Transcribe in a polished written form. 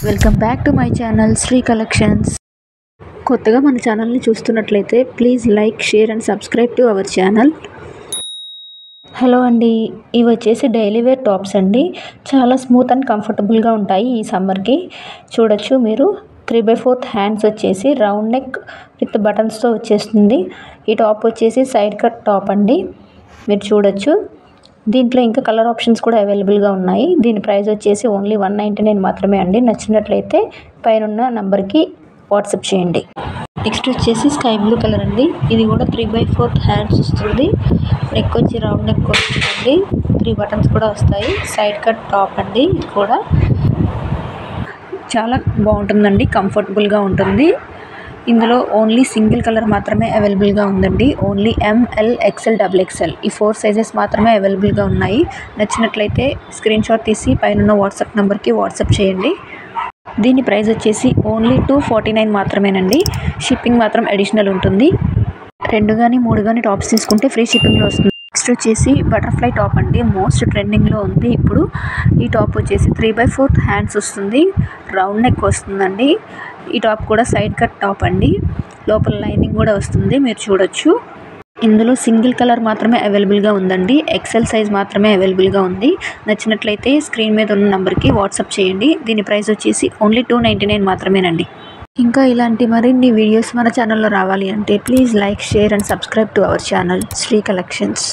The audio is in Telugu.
Welcome back to my channel Shri collections. కొత్తగా మన ఛానల్ని చూస్తున్నట్లయితే please like, share and subscribe to our channel. Hello అండి, ఇవి వచ్చేసి డైలీ వేర్ టాప్స్ అండి. చాలా స్మూత్ అండ్ కంఫర్టబుల్గా ఉంటాయి ఈ సమ్మర్కి. చూడొచ్చు మీరు 3/4 హ్యాండ్స్ వచ్చేసి రౌండ్ నెక్ విత్ బటన్స్తో వచ్చేస్తుంది. ఈ టాప్ వచ్చేసి సైడ్ కట్ టాప్ అండి, మీరు చూడొచ్చు. దీంట్లో ఇంకా కలర్ ఆప్షన్స్ కూడా అవైలబుల్గా ఉన్నాయి. దీని ప్రైస్ వచ్చేసి ఓన్లీ 199 మాత్రమే అండి. నచ్చినట్లయితే పైన నంబర్కి వాట్సాప్ చేయండి. నెక్స్ట్ వచ్చేసి స్కై బ్లూ కలర్ అండి. ఇది కూడా 3/4 హ్యాండ్స్ వస్తుంది. నెక్ వచ్చి రౌండ్ నెక్ వస్తుందండి. 3 బటన్స్ కూడా వస్తాయి. సైడ్ కట్ టాప్ అండి. ఇది కూడా చాలా బాగుంటుందండి, కంఫర్టబుల్గా ఉంటుంది. ఇందులో ఓన్లీ సింగిల్ కలర్ మాత్రమే అవైలబుల్గా ఉందండి. ఓన్లీ ML, XL, XXL ఈ 4 సైజెస్ మాత్రమే అవైలబుల్గా ఉన్నాయి. నచ్చినట్లయితే స్క్రీన్ షాట్ తీసి పైన వాట్సాప్ నెంబర్కి వాట్సాప్ చేయండి. దీని ప్రైస్ వచ్చేసి ఓన్లీ 249 మాత్రమేనండి. షిప్పింగ్ మాత్రం అడిషనల్ ఉంటుంది. 2 కానీ 3 కానీ టాప్స్ తీసుకుంటే ఫ్రీ షిప్పింగ్లో వస్తుంది. నెక్స్ట్ వచ్చేసి బటర్ఫ్లై టాప్ అండి, మోస్ట్ ట్రెండింగ్లో ఉంది ఇప్పుడు. ఈ టాప్ వచ్చేసి 3/4 హ్యాండ్స్ వస్తుంది, రౌండ్ నెక్ వస్తుందండి. ఈ టాప్ కూడా సైడ్ కట్ టాప్ అండి. లోపల లైనింగ్ కూడా వస్తుంది, మీరు చూడొచ్చు. ఇందులో సింగిల్ కలర్ మాత్రమే అవైలబుల్గా ఉందండి. XL సైజ్ మాత్రమే అవైలబుల్గా ఉంది. నచ్చినట్లయితే స్క్రీన్ మీద ఉన్న నెంబర్కి వాట్సాప్ చేయండి. దీని ప్రైస్ వచ్చేసి ఓన్లీ 299 మాత్రమేనండి. ఇంకా ఇలాంటి మరిన్ని వీడియోస్ మన ఛానల్లో రావాలి అంటే please like, share and subscribe to our channel Shri collections.